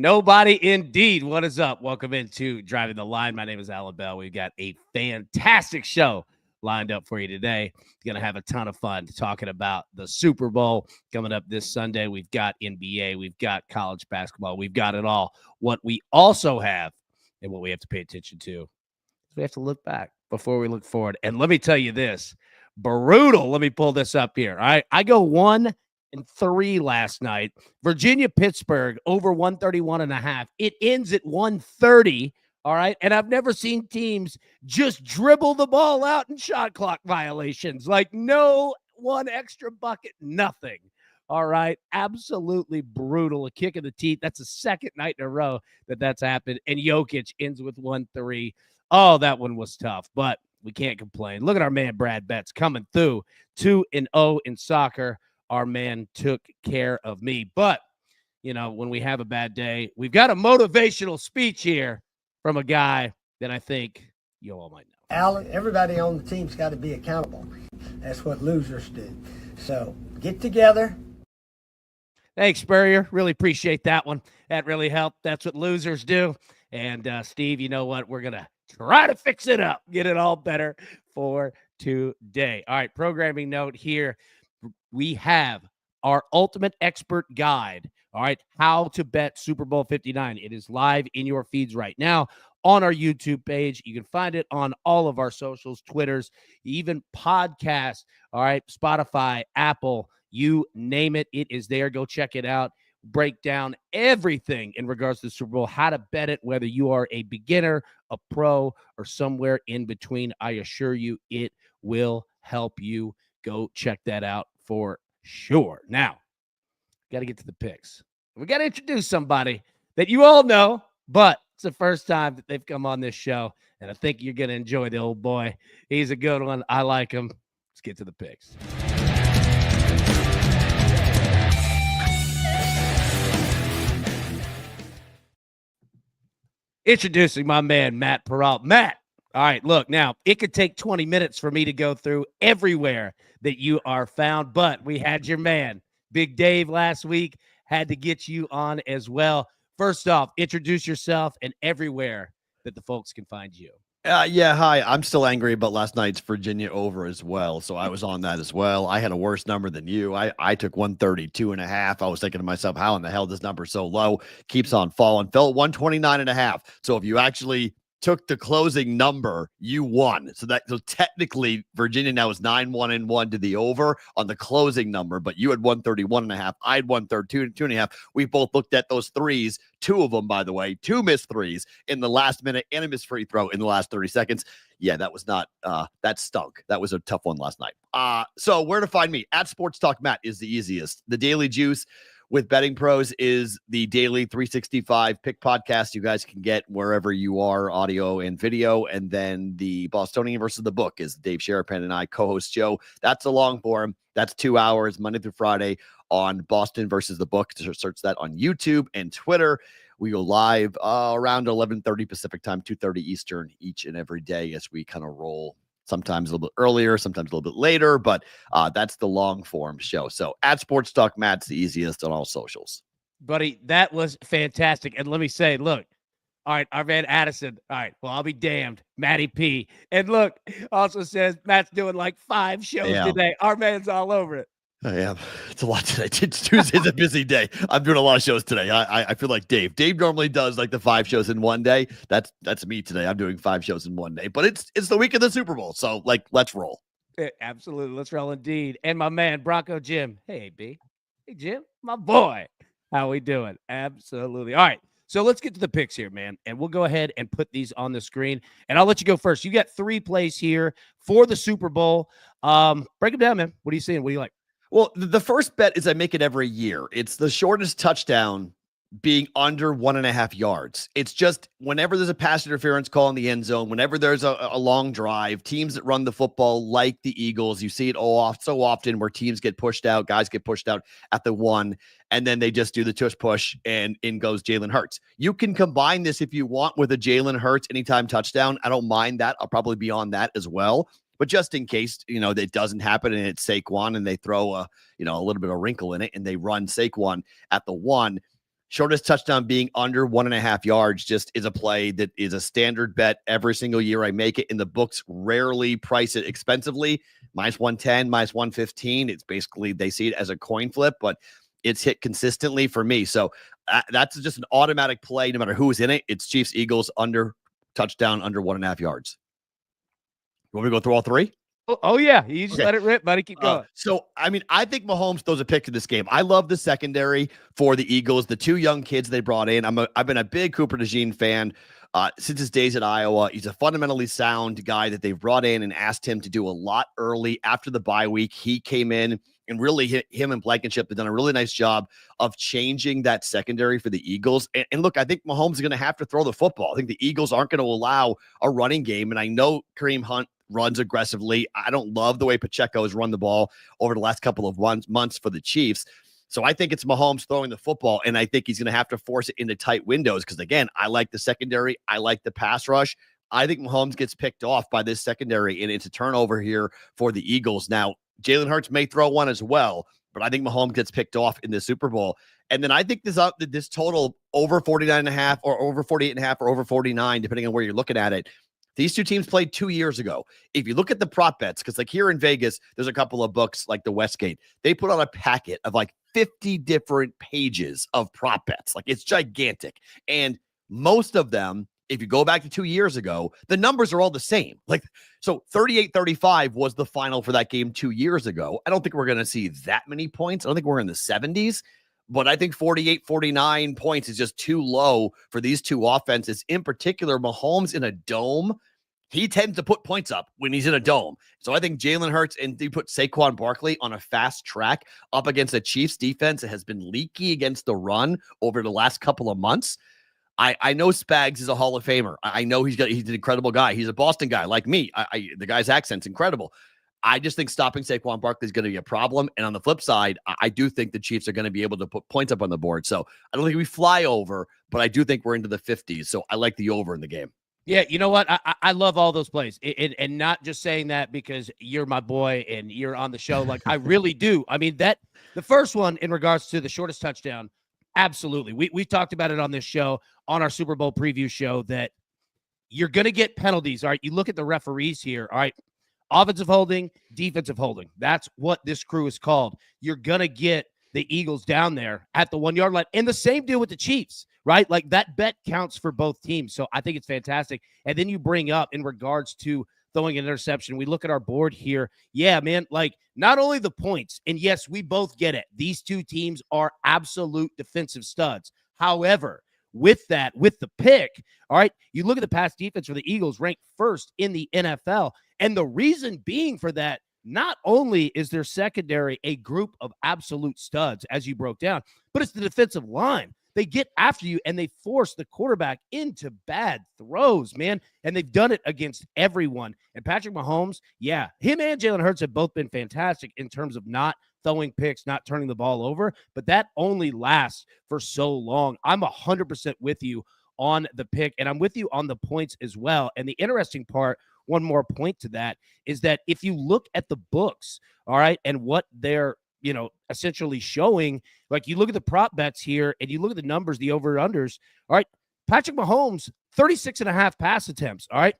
Nobody indeed. What is up? Welcome into Driving the Line. My name is Alan Bell. We've got a fantastic show lined up for you today. Going to have a ton of fun talking about the Super Bowl coming up this Sunday. We've got NBA. We've got college basketball. We've got it all. What we also have and what we have to pay attention to is we have to look back before we look forward. And let me tell you this, brutal. Let me pull this up here. All right. I go 1-3 last night. Virginia, Pittsburgh over 131.5. It ends at 130. All right. And I've never seen teams just dribble the ball out in shot clock violations. Like no one extra bucket, nothing. All right. Absolutely brutal. A kick in the teeth. That's the second night in a row that's happened. And Jokic ends with 1-3. Oh, that one was tough, but we can't complain. Look at our man, Brad Betts, coming through 2-0 in soccer. Our man took care of me. But, you know, when we have a bad day, we've got a motivational speech here from a guy that I think you all might know. Alan, everybody on the team's got to be accountable. That's what losers do. So get together. Thanks, Spurrier. Really appreciate that one. That really helped. That's what losers do. And, Steve, you know what? We're going to try to fix it up, get it all better for today. All right, programming note here. We have our ultimate expert guide, all right, how to bet Super Bowl 59. It is live in your feeds right now on our YouTube page. You can find it on all of our socials, Twitters, even podcasts, all right, Spotify, Apple, you name it. It is there. Go check it out. Break down everything in regards to the Super Bowl, how to bet it, whether you are a beginner, a pro, or somewhere in between. I assure you it will help you. Go check that out for sure. Now, got to get to the picks. We got to introduce somebody that you all know, but it's the first time that they've come on this show, and I think you're going to enjoy the old boy. He's a good one. I like him. Let's get to the picks. Introducing my man, Matt Peralta. Matt, all right, look, now, it could take 20 minutes for me to go through everywhere that you are found, but we had your man, Big Dave, last week. Had to get you on as well. First off, introduce yourself and everywhere that the folks can find you. Yeah, hi. I'm still angry about last night's Virginia over as well, so I was on that as well. I had a worse number than you. I took 132.5. I was thinking to myself, how in the hell this number so low? Keeps on falling. Fell at 129.5. So if you actually took the closing number, you won. So technically Virginia now is 9-1-1 to the over on the closing number, but you had 131.5. I had 132.5. We both looked at those threes, two of them, by the way, two missed threes in the last minute and a missed free throw in the last 30 seconds. Yeah, that was not, that stunk. That was a tough one last night. So where to find me? At Sports Talk Matt is the easiest. The Daily Juice with Betting Pros is the daily 365 pick podcast you guys can get wherever you are, audio and video. And then the Bostonian versus the Book is Dave Sherapan and I co-host show. That's a long form. That's 2 hours, Monday through Friday on Boston versus the Book. Search that on YouTube and Twitter. We go live around 11:30 Pacific time, 2:30 Eastern each and every day as we kind of roll. Sometimes a little bit earlier, sometimes a little bit later, but that's the long form show. So at Sports Talk Matt's the easiest on all socials. Buddy, that was fantastic. And let me say, look, all right, our man Addison. All right, well, I'll be damned. Matty P. And look, also says Matt's doing like 5 shows today. Our man's all over it. I am. It's a lot today. Tuesday's a busy day. I'm doing a lot of shows today. I feel like Dave. Dave normally does like the 5 shows in one day. That's me today. I'm doing 5 shows in one day. But it's the week of the Super Bowl, so like let's roll. Absolutely, let's roll indeed. And my man Bronco Jim. Hey B. Hey Jim, my boy. How we doing? Absolutely. All right. So let's get to the picks here, man. And we'll go ahead and put these on the screen. And I'll let you go first. You got 3 plays here for the Super Bowl. Break them down, man. What are you seeing? What do you like? Well, the first bet is I make it every year. It's the shortest touchdown being under 1.5 yards. It's just whenever there's a pass interference call in the end zone, whenever there's a long drive, teams that run the football like the Eagles, you see it so often where teams get pushed out, guys get pushed out at the 1, and then they just do the tush push and in goes Jalen Hurts. You can combine this if you want with a Jalen Hurts anytime touchdown. I don't mind that. I'll probably be on that as well. But just in case, that doesn't happen and it's Saquon and they throw a little bit of wrinkle in it and they run Saquon at the 1, Shortest touchdown being under 1.5 yards just is a play that is a standard bet every single year I make it. In the books rarely price it expensively. -110, -115. It's basically, they see it as a coin flip, but it's hit consistently for me. So that's just an automatic play no matter who's in it. It's Chiefs, Eagles, under touchdown, under 1.5 yards. You want me to go through all three? Oh yeah. You just let it rip, buddy. Keep going. So, I mean, I think Mahomes throws a pick to this game. I love the secondary for the Eagles, the two young kids they brought in. I've been a big Cooper DeJean fan since his days at Iowa. He's a fundamentally sound guy that they've brought in and asked him to do a lot early after the bye week. He came in and really him and Blankenship have done a really nice job of changing that secondary for the Eagles. And look, I think Mahomes is going to have to throw the football. I think the Eagles aren't going to allow a running game. And I know Kareem Hunt runs aggressively. I don't love the way Pacheco has run the ball over the last couple of months for the Chiefs. So I think it's Mahomes throwing the football, and I think he's going to have to force it into tight windows because, again, I like the secondary. I like the pass rush. I think Mahomes gets picked off by this secondary, and it's a turnover here for the Eagles. Now, Jalen Hurts may throw one as well, but I think Mahomes gets picked off in the Super Bowl. And then I think this total over 49.5 or over 48.5 or over 49, depending on where you're looking at it. These two teams played 2 years ago. If you look at the prop bets, because like here in Vegas, there's a couple of books like the Westgate. They put out a packet of like 50 different pages of prop bets. Like it's gigantic. And most of them, if you go back to 2 years ago, the numbers are all the same. Like, so 38-35 was the final for that game 2 years ago. I don't think we're going to see that many points. I don't think we're in the 70s. But I think 48, 49 points is just too low for these two offenses. In particular, Mahomes in a dome, he tends to put points up when he's in a dome. So I think Jalen Hurts and you put Saquon Barkley on a fast track up against a Chiefs defense that has been leaky against the run over the last couple of months. I know Spags is a Hall of Famer. I know he's an incredible guy. He's a Boston guy like me. The guy's accent's incredible. I just think stopping Saquon Barkley is going to be a problem. And on the flip side, I do think the Chiefs are going to be able to put points up on the board. So I don't think we fly over, but I do think we're into the 50s. So I like the over in the game. Yeah, you know what? I love all those plays. And not just saying that because you're my boy and you're on the show. Like, I really do. I mean, the first one in regards to the shortest touchdown, absolutely. We talked about it on this show, on our Super Bowl preview show, that you're going to get penalties. All right, you look at the referees here. All right. Offensive holding, defensive holding. That's what this crew is called. You're going to get the Eagles down there at the 1 yard line. And the same deal with the Chiefs, right? Like that bet counts for both teams. So I think it's fantastic. And then you bring up in regards to throwing an interception, we look at our board here. Yeah, man, like not only the points, and yes, we both get it. These two teams are absolute defensive studs. However, with the pick, all right, you look at the pass defense for the Eagles ranked first in the NFL. And the reason being for that, not only is their secondary a group of absolute studs, as you broke down, but it's the defensive line. They get after you and they force the quarterback into bad throws, man. And they've done it against everyone. And Patrick Mahomes, yeah, him and Jalen Hurts have both been fantastic in terms of not throwing picks, not turning the ball over. But that only lasts for so long. I'm 100% with you on the pick, and I'm with you on the points as well. And the interesting part, one more point to that, is that if you look at the books, all right, and what they're, essentially showing, like you look at the prop bets here and you look at the numbers, the over-unders, all right, Patrick Mahomes, 36.5 pass attempts, all right?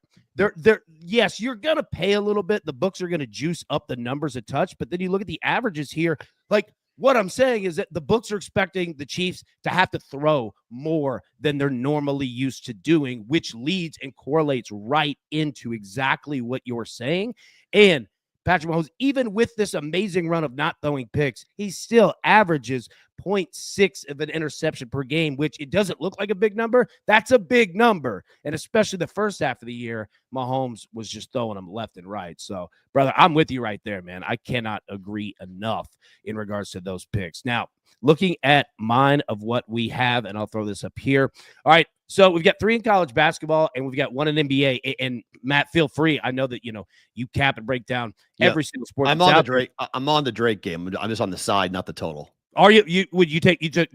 Yes, you're going to pay a little bit. The books are going to juice up the numbers a touch, but then you look at the averages here, like what I'm saying is that the books are expecting the Chiefs to have to throw more than they're normally used to doing, which leads and correlates right into exactly what you're saying. And Patrick Mahomes, even with this amazing run of not throwing picks, he still averages 0.6 of an interception per game, which it doesn't look like a big number. That's a big number. And especially the first half of the year, Mahomes was just throwing them left and right. So, brother, I'm with you right there, man. I cannot agree enough in regards to those picks. Now, looking at mine of what we have, and I'll throw this up here. All right. So we've got 3 in college basketball and we've got 1 in NBA. And Matt, feel free. I know that, you cap and break down every single sport. I'm on the Drake game. I'm just on the side, not the total. Are you? Would you take Drake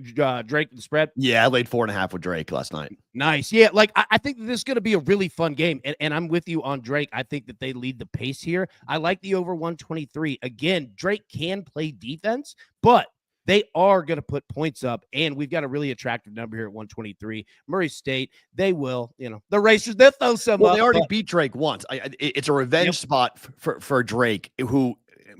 the spread? Yeah, I laid 4.5 with Drake last night. Nice. Yeah, like I think that this is going to be a really fun game, and I'm with you on Drake. I think that they lead the pace here. I like the over 123. Again, Drake can play defense, but they are going to put points up, and we've got a really attractive number here at 123. Murray State, they will, the Racers, they'll throw some Well, up. they already beat Drake once. It's a revenge spot for Drake, who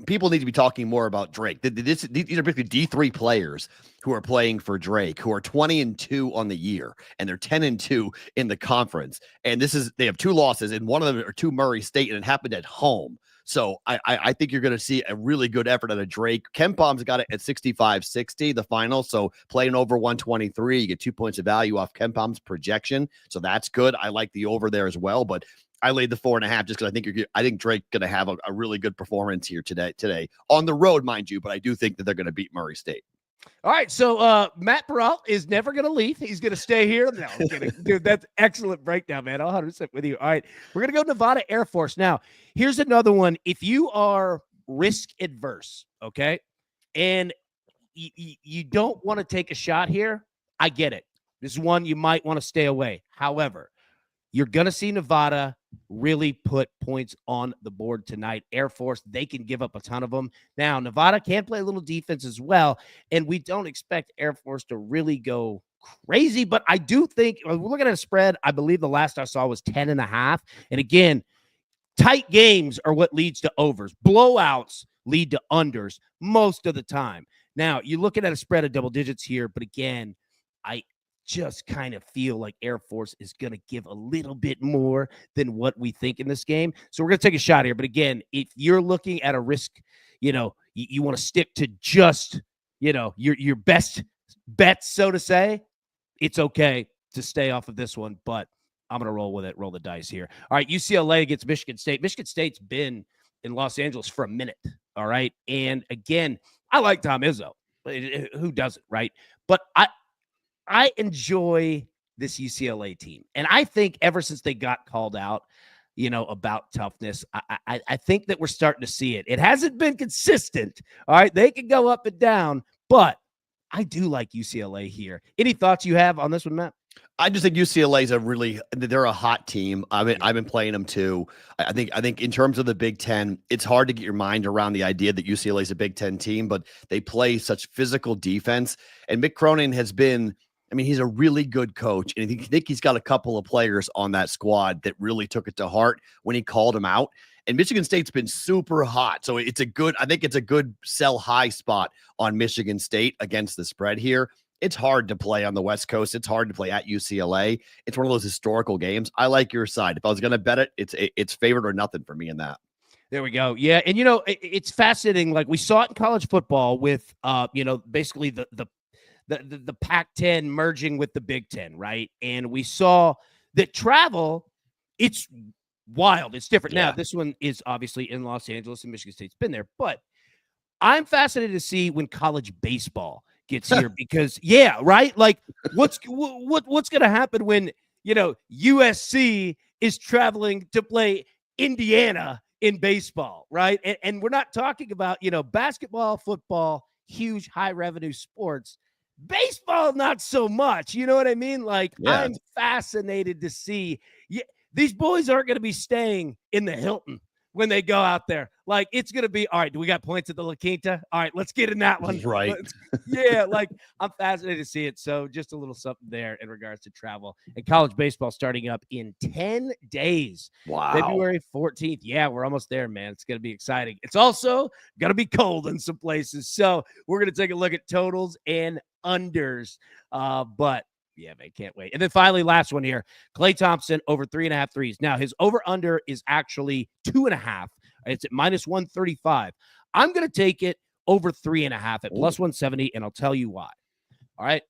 people need to be talking more about Drake. These are basically D3 players who are playing for Drake, who are 20-2 on the year, and they're 10-2 in the conference. And they have 2 losses, and one of them are to Murray State, and it happened at home. So I think you're going to see a really good effort out of Drake. Ken Palm's got it at 65-60, the final. So playing over 123, you get 2 points of value off Ken Palm's projection. So that's good. I like the over there as well, but I laid the 4.5 just because I think Drake's going to have a really good performance here today on the road, mind you. But I do think that they're going to beat Murray State. All right, so Matt Peralt is never going to leave. He's going to stay here. No, I'm kidding. Dude, that's excellent breakdown, man. 100% with you. All right, we're going to go Nevada Air Force. Now, here's another one. If you are risk adverse, okay, and you don't want to take a shot here, I get it. This is one you might want to stay away. However, you're going to see Nevada really put points on the board tonight. Air Force, they can give up a ton of them. Now, Nevada can play a little defense as well, and we don't expect Air Force to really go crazy, but I do think, we're looking at a spread, I believe the last I saw was 10.5. And again, tight games are what leads to overs. Blowouts lead to unders most of the time. Now, you're looking at a spread of double digits here, but again, I just kind of feel like Air Force is going to give a little bit more than what we think in this game. So we're going to take a shot here. But again, if you're looking at a risk, you want to stick to just, your best bets, so to say, it's okay to stay off of this one, but I'm going to roll with it, roll the dice here. All right, UCLA against Michigan State. Michigan State's been in Los Angeles for a minute, all right? And again, I like Tom Izzo. Who doesn't, right? But I enjoy this UCLA team. And I think ever since they got called out, about toughness, I think that we're starting to see it. It hasn't been consistent. All right. They can go up and down, but I do like UCLA here. Any thoughts you have on this one, Matt? I just think UCLA is they're a hot team. I've been playing them too. I think in terms of the Big Ten, it's hard to get your mind around the idea that UCLA is a Big Ten team, but they play such physical defense. And Mick Cronin has been, he's a really good coach, and I think he's got a couple of players on that squad that really took it to heart when he called him out. And Michigan State's been super hot, so I think it's a good sell high spot on Michigan State against the spread here. It's hard to play on the West Coast. It's hard to play at UCLA. It's one of those historical games. I like your side. If I was going to bet it, it's favored or nothing for me in that. There we go. Yeah, and it's fascinating. Like we saw it in college football with basically the Pac-10 merging with the Big Ten, right? And we saw that travel, it's wild. It's different. Yeah. Now, this one is obviously in Los Angeles, and Michigan State's been there. But I'm fascinated to see when college baseball gets here because, right? Like, what's going to happen when, USC is traveling to play Indiana in baseball, right? And we're not talking about, basketball, football, huge high revenue sports. Baseball, not so much. You know what I mean? Like, I'm fascinated to see. These boys aren't going to be staying in the Hilton when they go out there. Like, it's going to be, all right, do we got points at the La Quinta? All right, let's get in that one. Right. I'm fascinated to see it. So just a little something there in regards to travel. And college baseball starting up in 10 days. Wow. February 14th. Yeah, we're almost there, man. It's going to be exciting. It's also going to be cold in some places. So we're going to take a look at totals and unders. But yeah, man, can't wait. And then finally, last one here, Klay Thompson over 3.5 threes. Now his over under is actually 2.5. It's at -135. I'm going to take it over 3.5 at +170. And I'll tell you why. All right.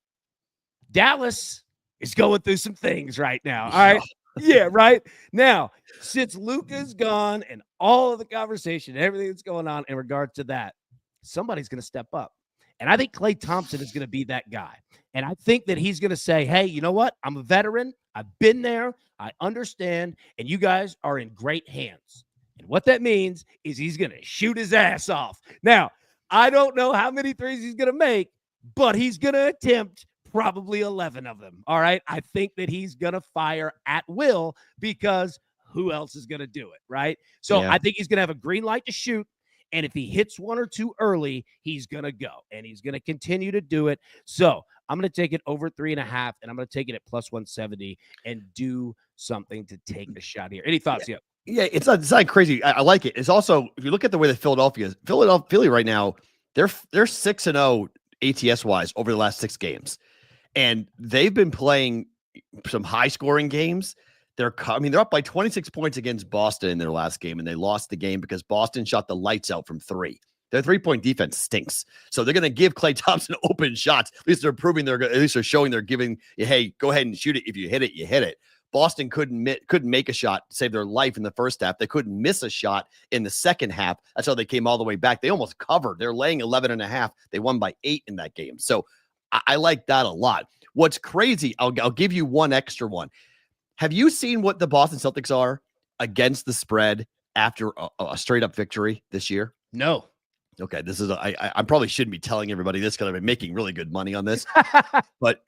Dallas is going through some things right now. All right. Yeah. Right now, since Luka's gone and all of the conversation, everything that's going on in regard to that, somebody's going to step up. And I think Klay Thompson is going to be that guy. And I think that he's going to say, hey, you know what? I'm a veteran. I've been there. I understand. And you guys are in great hands. And what that means is he's going to shoot his ass off. Now, I don't know how many threes he's going to make, but he's going to attempt probably 11 of them. All right. I think that he's going to fire at will because who else is going to do it? Right. So I think he's going to have a green light to shoot. And if he hits one or two early, he's going to go, and he's going to continue to do it. So I'm going to take it over 3.5, and I'm going to take it at plus 170 and do something to take a shot here. Any thoughts yet? Yeah, it's not crazy. I like it. It's also, if you look at the way that Philly right now, they're 6-0 ATS wise over the last 6 games, and they've been playing some high scoring games. They're up by 26 points against Boston in their last game, and they lost the game because Boston shot the lights out from 3. Their 3-point defense stinks, so they're going to give Klay Thompson open shots. At least they're showing they're giving. Hey, go ahead and shoot it. If you hit it, you hit it. Boston couldn't make a shot to save their life in the first half. They couldn't miss a shot in the second half. That's how they came all the way back. They almost covered. They're laying 11.5. They won by 8 in that game. So I like that a lot. What's crazy, I'll give you one extra one. Have you seen what the Boston Celtics are against the spread after a straight up victory this year? No. Okay, this is I probably shouldn't be telling everybody this because I've been making really good money on this, but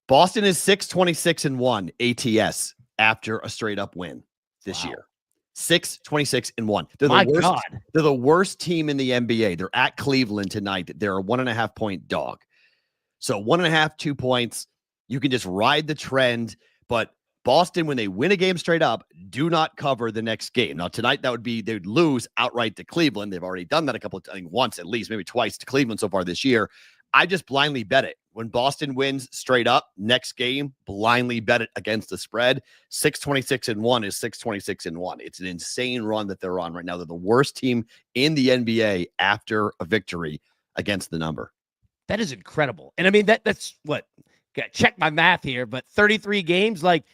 Boston is 6-26-1 ATS after a straight up win this year. 6-26-1. They're the worst. God. They're the worst team in the NBA. They're at Cleveland tonight. They're a 1.5 point dog. So 1.5, 2 points. You can just ride the trend. But Boston, when they win a game straight up, do not cover the next game. Now tonight, they would lose outright to Cleveland. They've already done that a couple of times, once at least, maybe twice to Cleveland so far this year. I just blindly bet it. When Boston wins straight up, next game, blindly bet it against the spread. 6-26-1 is 6-26-1. It's an insane run that they're on right now. They're the worst team in the NBA after a victory against the number. That is incredible. And I mean, that's what, check my math here, but 33 games, like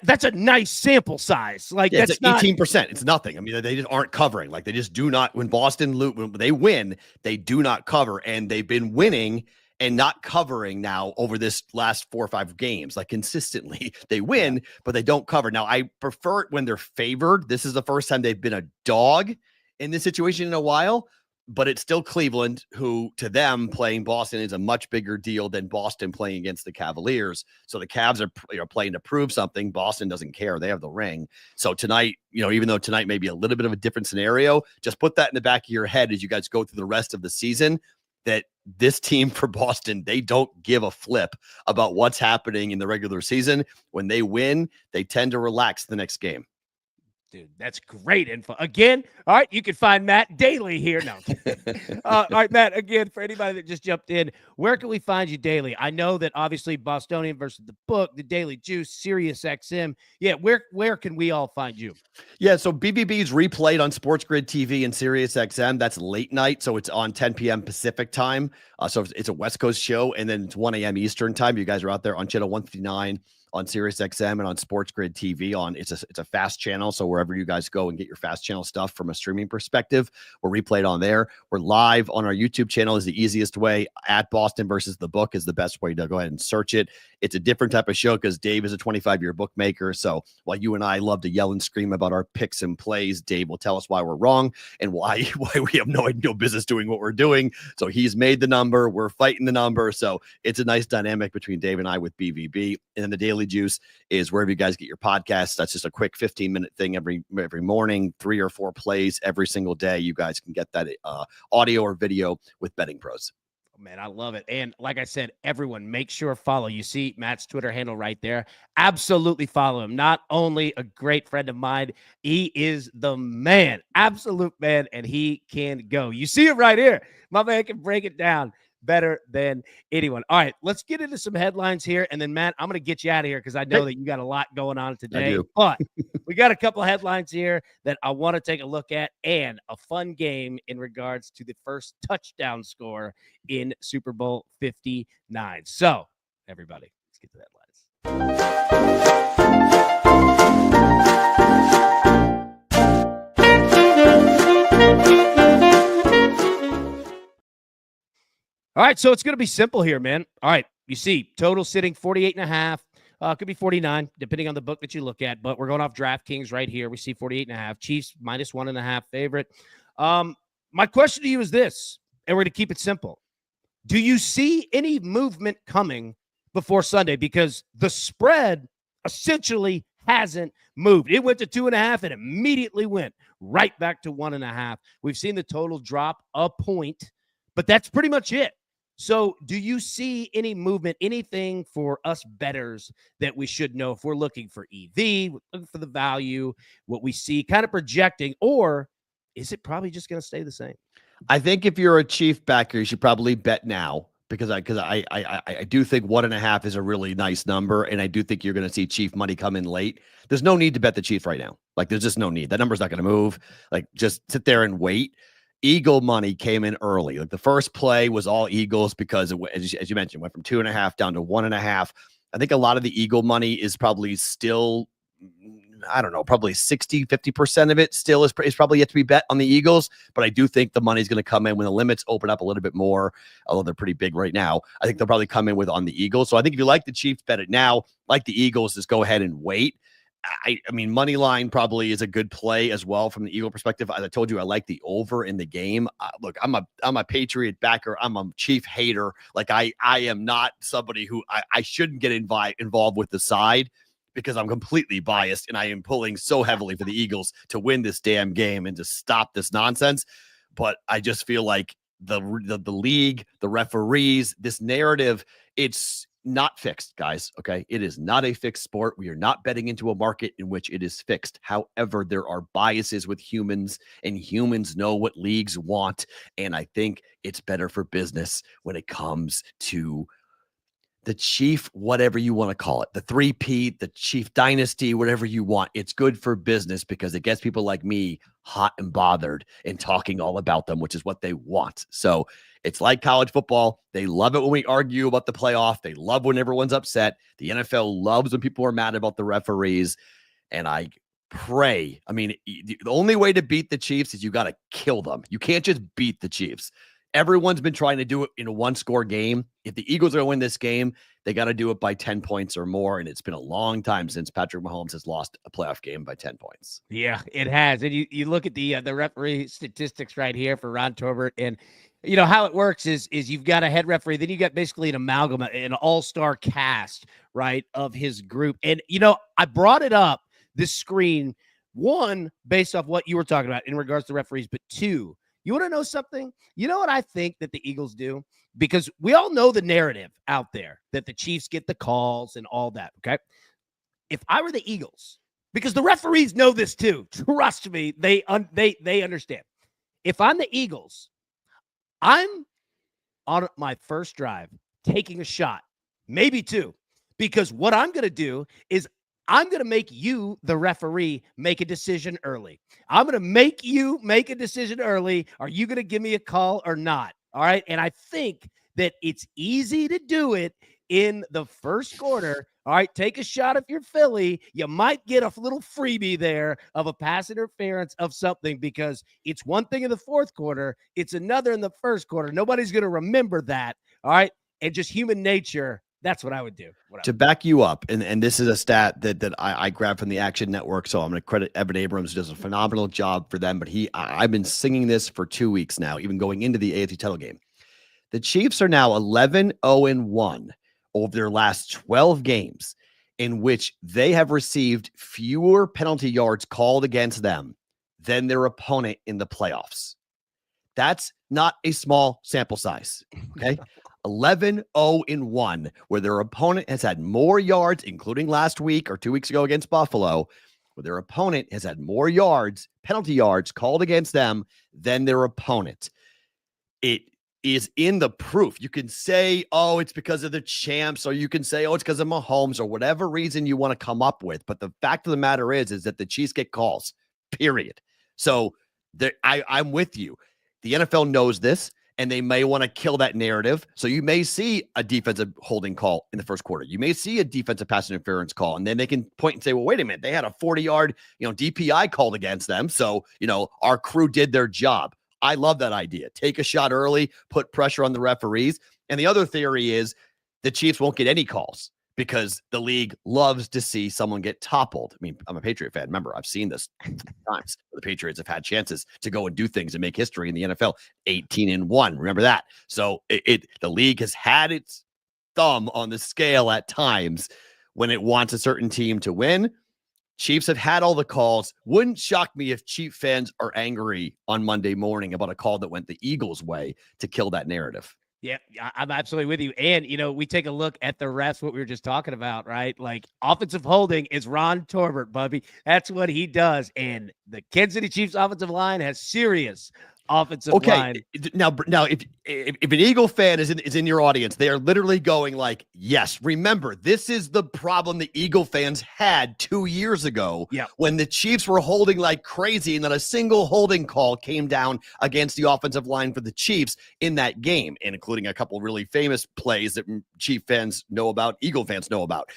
that's a nice sample size. Like that's it's 18%. It's nothing. I mean, they just aren't covering. Like they just do not, when when they win, they do not cover. And they've been winning and not covering now over this last 4 or 5 games, like consistently. They win, but they don't cover. Now, I prefer it when they're favored. This is the first time they've been a dog in this situation in a while, but it's still Cleveland, who to them playing Boston is a much bigger deal than Boston playing against the Cavaliers. So the Cavs are playing to prove something. Boston doesn't care. They have the ring. So tonight, even though tonight may be a little bit of a different scenario, just put that in the back of your head as you guys go through the rest of the season, that this team for Boston, they don't give a flip about what's happening in the regular season. When they win, they tend to relax the next game. Dude, that's great info. Again, all right, you can find Matt daily here. No. All right, Matt, again, for anybody that just jumped in, where can we find you daily? I know that obviously Bostonian versus the book, the Daily Juice, Sirius XM. Yeah, where can we all find you? Yeah, so BBB is replayed on Sports Grid TV and Sirius XM. That's late night, so it's on 10 p.m. Pacific time. So it's a West Coast show, and then it's 1 a.m. Eastern time. You guys are out there on channel 159. On Sirius XM and on Sports Grid TV. It's a fast channel, so wherever you guys go and get your fast channel stuff from a streaming perspective, we're replayed on there. We're live on our YouTube channel is the easiest way. At Boston versus the book is the best way to go ahead and search it. It's a different type of show because Dave is a 25-year bookmaker. So while you and I love to yell and scream about our picks and plays, Dave will tell us why we're wrong and why we have no business doing what we're doing. So he's made the number. We're fighting the number. So it's a nice dynamic between Dave and I with BVB. And then the Daily Juice is wherever you guys get your podcasts. That's just a quick 15-minute thing every morning, 3 or 4 plays every single day. You guys can get that audio or video with Betting Pros. Oh, man, I love it. And like I said, everyone, make sure follow. You see Matt's Twitter handle right there. Absolutely follow him. Not only a great friend of mine, he is the man, absolute man, and he can go. You see it right here. My man can break it down better than anyone. All right, let's get into some headlines here. And then, Matt, I'm going to get you out of here because I know that you got a lot going on today. But we got a couple of headlines here that I want to take a look at and a fun game in regards to the first touchdown score in Super Bowl 59. So, everybody, let's get to the headlines. All right, so it's going to be simple here, man. All right, you see total sitting 48.5. Could be 49, depending on the book that you look at, but we're going off DraftKings right here. We see 48.5. Chiefs minus 1.5 favorite. My question to you is this, and we're going to keep it simple. Do you see any movement coming before Sunday? Because the spread essentially hasn't moved. It went to 2.5 and immediately went right back to 1.5. We've seen the total drop a point, but that's pretty much it. So do you see any movement, anything for us bettors that we should know if we're looking for EV, looking for the value, what we see kind of projecting, or is it probably just going to stay the same? I think if you're a Chief backer, you should probably bet now because I do think 1.5 is a really nice number, and I do think you're going to see Chief money come in late. There's no need to bet the Chief right now. Like, there's just no need. That number's not going to move. Like, just sit there and wait. Eagle money came in early. Like, the first play was all Eagles because, as you mentioned, went from 2.5 down to 1.5. I think a lot of the Eagle money is probably still, I don't know, probably 50% of it still is probably yet to be bet on the Eagles. But I do think the money's going to come in when the limits open up a little bit more, although they're pretty big right now. I think they'll probably come in with on the Eagles. So I think if you like the Chiefs, bet it now. Like the Eagles, just go ahead and wait. I mean, money line probably is a good play as well from the Eagle perspective. As I told you, I like the over in the game. Look, I'm a Patriot backer. I'm a Chief hater. Like, I am not somebody who I shouldn't get involved with the side because I'm completely biased and I am pulling so heavily for the Eagles to win this damn game and to stop this nonsense. But I just feel like the league, the referees, this narrative, it's not fixed, guys. Okay. It is not a fixed sport. We are not betting into a market in which it is fixed. However, there are biases with humans, and humans know what leagues want. And I think it's better for business when it comes to the Chief, whatever you want to call it, the 3P, the Chief Dynasty, whatever you want. It's good for business because it gets people like me hot and bothered and talking all about them, which is what they want. So it's like college football. They love it when we argue about the playoff. They love when everyone's upset. The NFL loves when people are mad about the referees. And I pray, I mean, the only way to beat the Chiefs is you got to kill them. You can't just beat the Chiefs. Everyone's been trying to do it in a one-score game. If the Eagles are going to win this game, they got to do it by 10 points or more, and it's been a long time since Patrick Mahomes has lost a playoff game by 10 points. Yeah, it has. And you look at the referee statistics right here for Ron Torbert, and you know how it works is you've got a head referee, then you got basically an amalgam, an all-star cast, right, of his group. And you know, I brought it up, this screen, one, based off what you were talking about in regards to referees, but two, you want to know something? You know what I think that the Eagles do? Because we all know the narrative out there that the Chiefs get the calls and all that, okay? If I were the Eagles, because the referees know this too, trust me, they understand. If I'm the Eagles, I'm on my first drive taking a shot, maybe two, because what I'm going to do is I'm going to make you, the referee, make a decision early. I'm going to make you make a decision early. Are you going to give me a call or not? All right. And I think that it's easy to do it in the first quarter. All right. Take a shot if you're Philly. You might get a little freebie there of a pass interference of something, because it's one thing in the fourth quarter. It's another in the first quarter. Nobody's going to remember that. All right. And just human nature. That's what I would do. To back you up, and this is a stat that I grabbed from the Action Network, so I'm going to credit Evan Abrams, who does a phenomenal job for them, but I've been singing this for 2 weeks now, even going into the AFC title game. The Chiefs are now 11-0-1 over their last 12 games, in which they have received fewer penalty yards called against them than their opponent in the playoffs. That's not a small sample size, okay? 11-0-1, where their opponent has had more yards, including last week or 2 weeks ago against Buffalo, where their opponent has had more yards, penalty yards called against them than their opponent. It is in the proof. You can say, oh, it's because of the champs, or you can say, oh, it's because of Mahomes, or whatever reason you want to come up with. But the fact of the matter is that the Chiefs get calls, period. So I'm with you. The NFL knows this, and they may want to kill that narrative. So you may see a defensive holding call in the first quarter. You may see a defensive pass interference call, and then they can point and say, well, wait a minute, they had a 40-yard, DPI called against them. So, our crew did their job. I love that idea. Take a shot early, put pressure on the referees. And the other theory is the Chiefs won't get any calls because the league loves to see someone get toppled. I mean, I'm a Patriot fan. Remember, I've seen this times. The Patriots have had chances to go and do things and make history in the NFL. 18-1. Remember that. So the league has had its thumb on the scale at times when it wants a certain team to win. Chiefs have had all the calls. Wouldn't shock me if Chief fans are angry on Monday morning about a call that went the Eagles' way to kill that narrative. Yeah, I'm absolutely with you. And, we take a look at the refs, what we were just talking about, right? Like, offensive holding is Ron Torbert, Bubby. That's what he does. And the Kansas City Chiefs offensive line has serious offensive line. Now, if an Eagle fan is in your audience, they are literally going like, yes, remember, this is the problem the Eagle fans had 2 years ago when the Chiefs were holding like crazy and then a single holding call came down against the offensive line for the Chiefs in that game, and including a couple really famous plays that Chief fans know about, Eagle fans know about.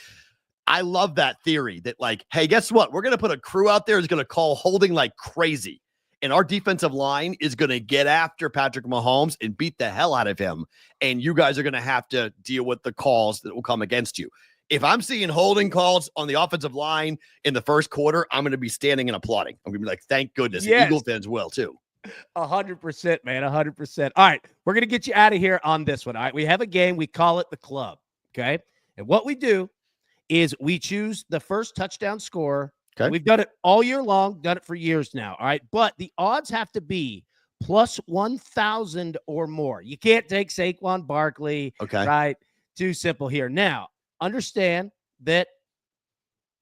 I love that theory that like, hey, guess what? We're going to put a crew out there who's going to call holding like crazy. And our defensive line is going to get after Patrick Mahomes and beat the hell out of him. And you guys are going to have to deal with the calls that will come against you. If I'm seeing holding calls on the offensive line in the first quarter, I'm going to be standing and applauding. I'm going to be like, thank goodness. Yes. And Eagle fans will too. 100%, man. 100%. All right. We're going to get you out of here on this one. All right. We have a game. We call it the club. Okay. And what we do is we choose the first touchdown scorer. Okay. We've done it all year long, done it for years now. All right. But the odds have to be plus 1,000 or more. You can't take Saquon Barkley. Okay. Right. Too simple here. Now, understand that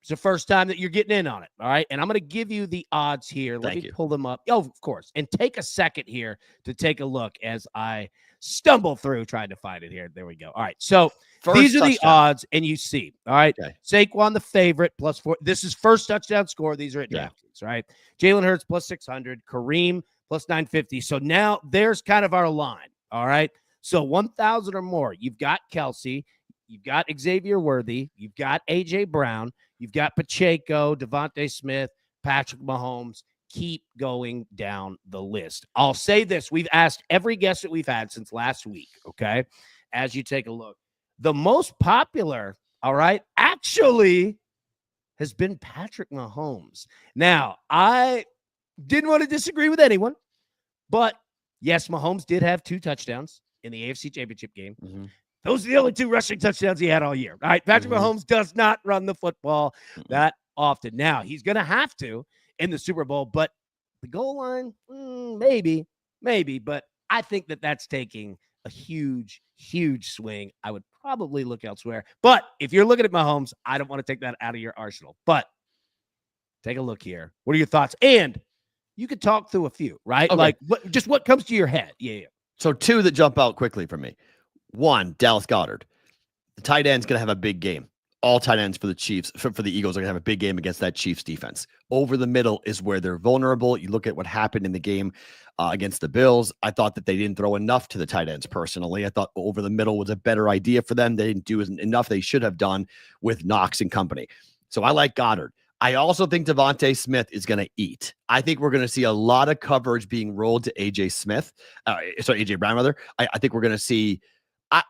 it's the first time that you're getting in on it. All right. And I'm going to give you the odds here. Let me pull them up. Oh, of course. And take a second here to take a look as I stumble through trying to find it here. There we go. All right. So these are the odds, and you see. All right. Okay. Saquon, the favorite, plus 4. This is first touchdown score. These are at DraftKings, right? Jalen Hurts, plus 600. Kareem, plus 950. So now there's kind of our line. All right. So 1,000 or more. You've got Kelsey. You've got Xavier Worthy. You've got A.J. Brown. You've got Pacheco, Devontae Smith, Patrick Mahomes. Keep going down the list. I'll say this. We've asked every guest that we've had since last week, okay, as you take a look. The most popular, all right, actually has been Patrick Mahomes. Now, I didn't want to disagree with anyone, but yes, Mahomes did have 2 touchdowns in the AFC Championship game. Mm-hmm. Those are the only 2 rushing touchdowns he had all year. All right, Patrick Mahomes does not run the football that often. Now, he's going to have to in the Super Bowl, but the goal line, maybe, but I think that that's taking a huge swing. I would probably look elsewhere. But if you're looking at Mahomes, I don't want to take that out of your arsenal. But take a look here. What are your thoughts? And you could talk through a few, right? Okay. Like what comes to your head? Yeah. So 2 that jump out quickly for me. 1, Dallas Goedert. The tight end's going to have a big game. All tight ends for the Chiefs, for the Eagles, are going to have a big game against that Chiefs defense. Over the middle is where they're vulnerable. You look at what happened in the game against the Bills. I thought that they didn't throw enough to the tight ends personally. I thought over the middle was a better idea for them. They didn't do enough they should have done with Knox and company. So I like Goddard. I also think Devontae Smith is going to eat. I think we're going to see a lot of coverage being rolled to A.J. Brown, rather. I think we're going to see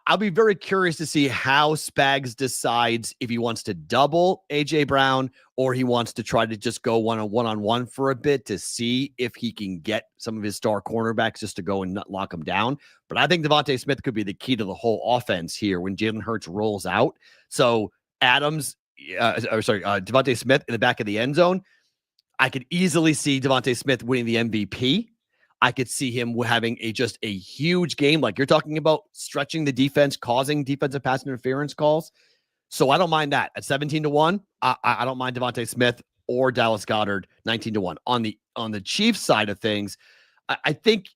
I'll be very curious to see how Spags decides if he wants to double A.J. Brown or he wants to try to just go one-on-one for a bit to see if he can get some of his star cornerbacks just to go and not lock him down. But I think Devontae Smith could be the key to the whole offense here when Jalen Hurts rolls out. So Devontae Smith in the back of the end zone, I could easily see Devontae Smith winning the MVP. I could see him having just a huge game, like you're talking about, stretching the defense, causing defensive pass interference calls. So I don't mind that. At 17-1, I don't mind Devontae Smith or Dallas Goedert 19-1. On the Chiefs side of things, I think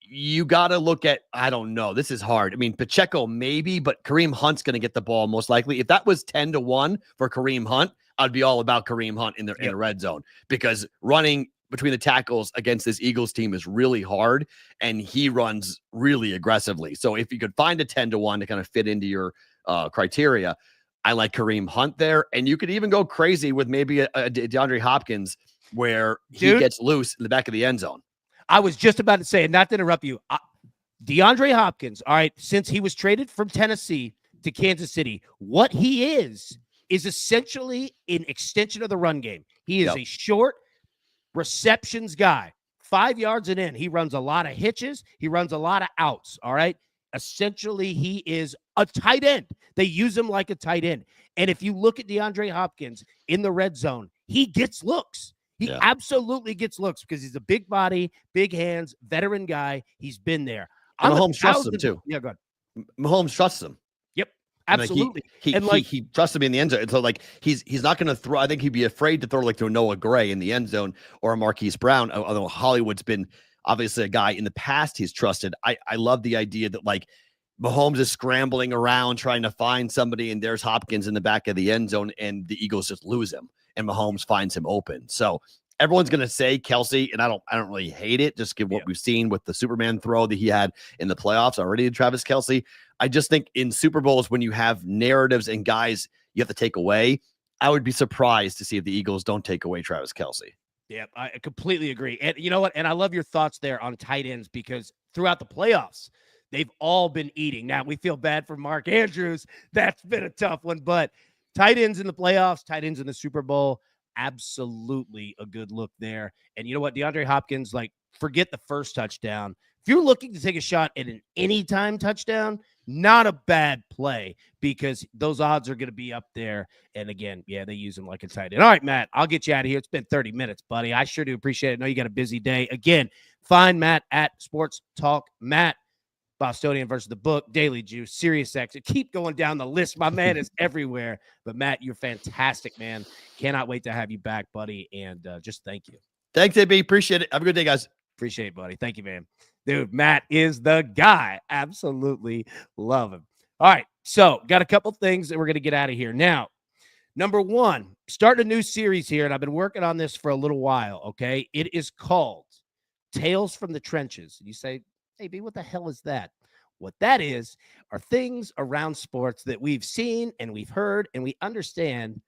you got to look at, I don't know. This is hard. I mean, Pacheco maybe, but Kareem Hunt's going to get the ball most likely. If that was 10-1 for Kareem Hunt, I'd be all about Kareem Hunt in the red zone, because running between the tackles against this Eagles team is really hard, and he runs really aggressively. So if you could find a 10-1 to kind of fit into your criteria, I like Kareem Hunt there. And you could even go crazy with maybe a DeAndre Hopkins where he gets loose in the back of the end zone. I was just about to say, and not to interrupt you, DeAndre Hopkins, all right, since he was traded from Tennessee to Kansas City, what he is essentially an extension of the run game. He is a short receptions guy, 5 yards and in. He runs a lot of hitches. He runs a lot of outs. All right. Essentially, he is a tight end. They use him like a tight end. And if you look at DeAndre Hopkins in the red zone, he gets looks. He Yeah. absolutely gets looks because he's a big body, big hands, veteran guy. He's been there. And Mahomes trusts him too. Yeah, go ahead. Mahomes trusts him. Yep, I mean, absolutely. he trusts him in the end zone. And so like he's not going to throw. I think he'd be afraid to throw like to a Noah Gray in the end zone or a Marquise Brown. Although Hollywood's been obviously a guy in the past he's trusted. I love the idea that like Mahomes is scrambling around trying to find somebody, and there's Hopkins in the back of the end zone, and the Eagles just lose him, and Mahomes finds him open. So everyone's going to say Kelsey, and I don't really hate it. Just give what we've seen with the Superman throw that he had in the playoffs already to Travis Kelsey. I just think in Super Bowls, when you have narratives and guys you have to take away, I would be surprised to see if the Eagles don't take away Travis Kelsey. Yeah, I completely agree. And you know what? And I love your thoughts there on tight ends because throughout the playoffs, they've all been eating. Now, we feel bad for Mark Andrews. That's been a tough one. But tight ends in the playoffs, tight ends in the Super Bowl, absolutely a good look there. And you know what? DeAndre Hopkins, like, forget the first touchdown. If you're looking to take a shot at an anytime touchdown, not a bad play because those odds are going to be up there. And again, yeah, they use him like a tight end. All right, Matt, I'll get you out of here. It's been 30 minutes, buddy. I sure do appreciate it. I know you got a busy day. Again, find Matt at Sports Talk Matt. Bostonian versus the Book, Daily Juice, Sirius X. Keep going down the list. My man is everywhere. But, Matt, you're fantastic, man. Cannot wait to have you back, buddy. And just thank you. Thanks, AB. Appreciate it. Have a good day, guys. Appreciate it, buddy. Thank you, man. Dude, Matt is the guy. Absolutely love him. All right, so got a couple things that we're going to get out of here. Now, number one, starting a new series here, and I've been working on this for a little while, okay? It is called Tales from the Trenches. And you say, hey, B, what the hell is that? What that is are things around sports that we've seen and we've heard and we understand,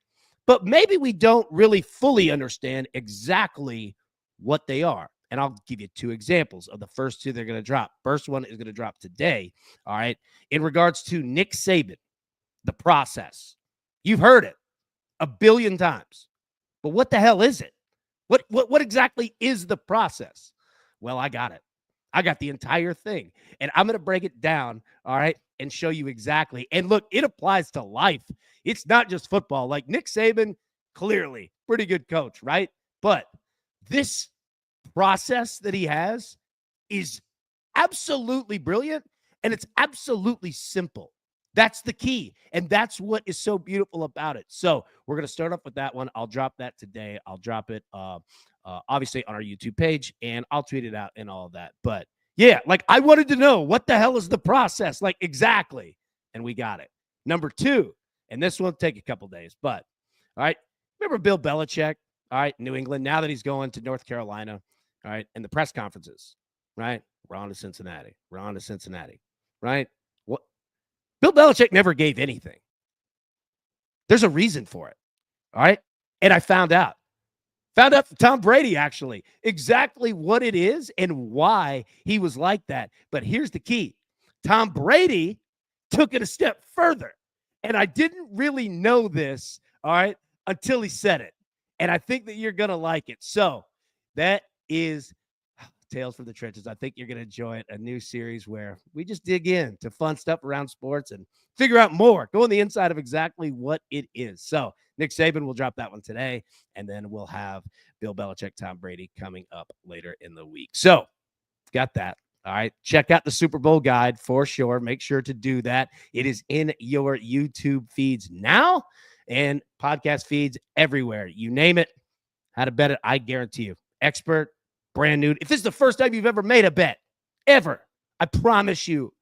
but maybe we don't really fully understand exactly what they are. And I'll give you two examples of the first two they're going to drop. First one is going to drop today, all right, in regards to Nick Saban, the process. You've heard it a billion times, but what the hell is it? What exactly is the process? Well, I got it. I got the entire thing, and I'm going to break it down, all right, and show you exactly. And look, it applies to life. It's not just football. Like Nick Saban, clearly, pretty good coach, right? But this process that he has is absolutely brilliant, and it's absolutely simple. That's the key, and that's what is so beautiful about it. So we're going to start off with that one. I'll drop that today. I'll drop it obviously on our YouTube page, and I'll tweet it out and all of that. But yeah, like I wanted to know what the hell is the process, like exactly, and we got it. Number two, and this will take a couple days, but all right, remember Bill Belichick, all right, New England, now that he's going to North Carolina, all right, and the press conferences, right? We're on to Cincinnati, right? What? Bill Belichick never gave anything. There's a reason for it, all right? And I found out from Tom Brady, actually, exactly what it is and why he was like that. But here's the key. Tom Brady took it a step further. And I didn't really know this, all right, until he said it. And I think that you're going to like it. So that is Tales from the Trenches. I think you're going to enjoy it. A new series where we just dig in to fun stuff around sports and figure out more, go on the inside of exactly what it is. So Nick Saban will drop that one today, and then we'll have Bill Belichick, Tom Brady coming up later in the week. So got that. All right. Check out the Super Bowl guide for sure. Make sure to do that. It is in your YouTube feeds now and podcast feeds everywhere. You name it. How to bet it, I guarantee you. Expert, brand new. If this is the first time you've ever made a bet, ever, I promise you,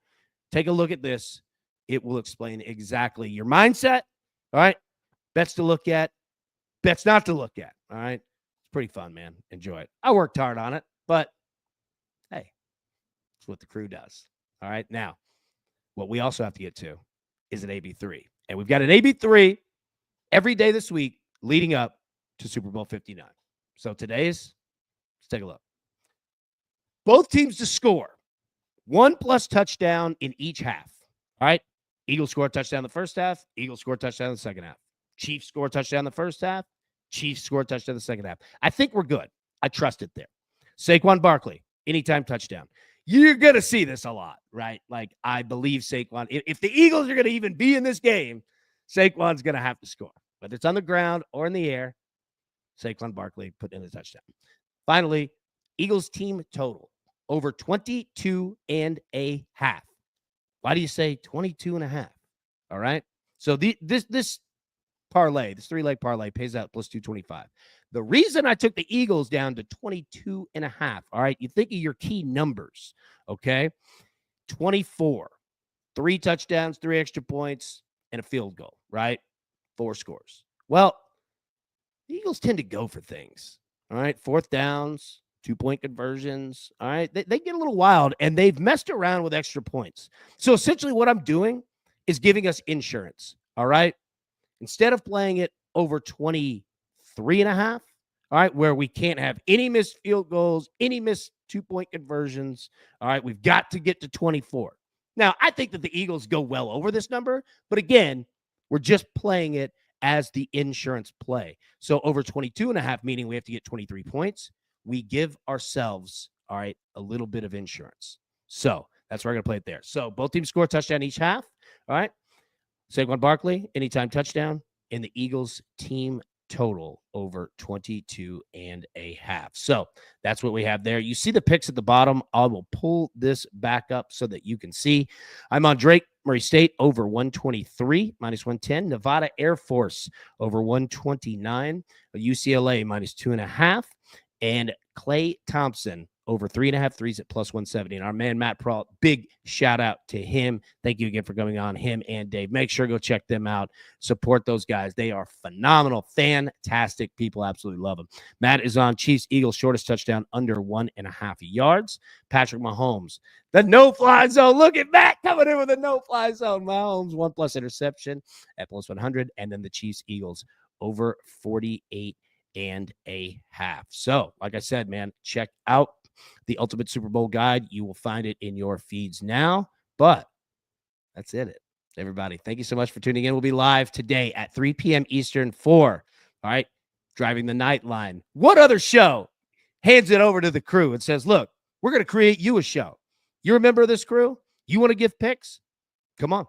take a look at this. It will explain exactly your mindset. All right. Bets to look at, bets not to look at. All right. It's pretty fun, man. Enjoy it. I worked hard on it, but hey, it's what the crew does. All right. Now, what we also have to get to is an AB3. And we've got an AB3 every day this week leading up to Super Bowl 59. So let's take a look. Both teams to score 1+ touchdown in each half. All right. Eagles score a touchdown in the first half. Eagles score a touchdown in the second half. Chiefs score a touchdown in the first half. Chiefs score a touchdown in the second half. I think we're good. I trust it there. Saquon Barkley, anytime touchdown. You're going to see this a lot, right? Like, I believe Saquon, if the Eagles are going to even be in this game, Saquon's going to have to score. Whether it's on the ground or in the air, Saquon Barkley put in a touchdown. Finally, Eagles team total over 22.5. Why do you say 22.5? All right. So this parlay, this 3-leg parlay pays out plus 225. The reason I took the Eagles down to 22.5. All right. You think of your key numbers. Okay. 24, 3 touchdowns, 3 extra points, and a field goal, right? 4 scores. Well, the Eagles tend to go for things. All right. 4th downs, 2-point conversions. All right. They get a little wild, and they've messed around with extra points. So essentially what I'm doing is giving us insurance. All right. Instead of playing it over 23.5, all right, where we can't have any missed field goals, any missed 2-point conversions. All right. We've got to get to 24. Now, I think that the Eagles go well over this number, but again, we're just playing it as the insurance play. So over 22.5, meaning we have to get 23 points. We give ourselves, all right, a little bit of insurance. So that's where I'm going to play it there. So both teams score a touchdown each half. All right. Saquon Barkley, anytime touchdown, and the Eagles team total over 22.5. So that's what we have there. You see the picks at the bottom. I will pull this back up so that you can see. I'm on Drake, Murray State over 123, minus 110. Nevada Air Force over 129. UCLA minus 2.5. And Clay Thompson over 3.5 threes at plus 170. And our man, Matt Prawl, big shout out to him. Thank you again for coming on, him and Dave. Make sure to go check them out. Support those guys. They are phenomenal, fantastic people. Absolutely love them. Matt is on Chiefs Eagles shortest touchdown under 1.5 yards. Patrick Mahomes, the no-fly zone. Look at Matt coming in with a no-fly zone. Mahomes, 1+ interception at plus 100. And then the Chiefs Eagles over 48.5. So, like I said, man, check out the Ultimate Super Bowl Guide. You will find it in your feeds now. But that's it, everybody. Thank you so much for tuning in. We'll be live today at 3 p.m. Eastern for, all right, Driving the Nightline. What other show hands it over to the crew and says, look, we're going to create you a show. You're a member of this crew? You want to give picks? Come on.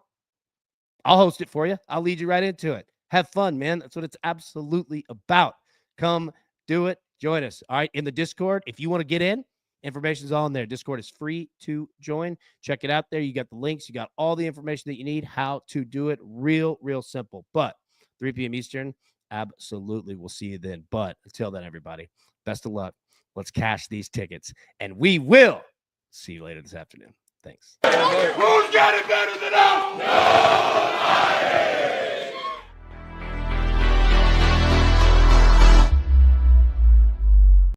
I'll host it for you. I'll lead you right into it. Have fun, man. That's what it's absolutely about. Come do it. Join us. All right. In the Discord, if you want to get in, information's all in there. Discord is free to join. Check it out there. You got the links. You got all the information that you need, how to do it. Real simple. But 3 p.m. Eastern, absolutely. We'll see you then. But until then, everybody, best of luck. Let's cash these tickets. And we will see you later this afternoon. Thanks. Who's got it better than us? No!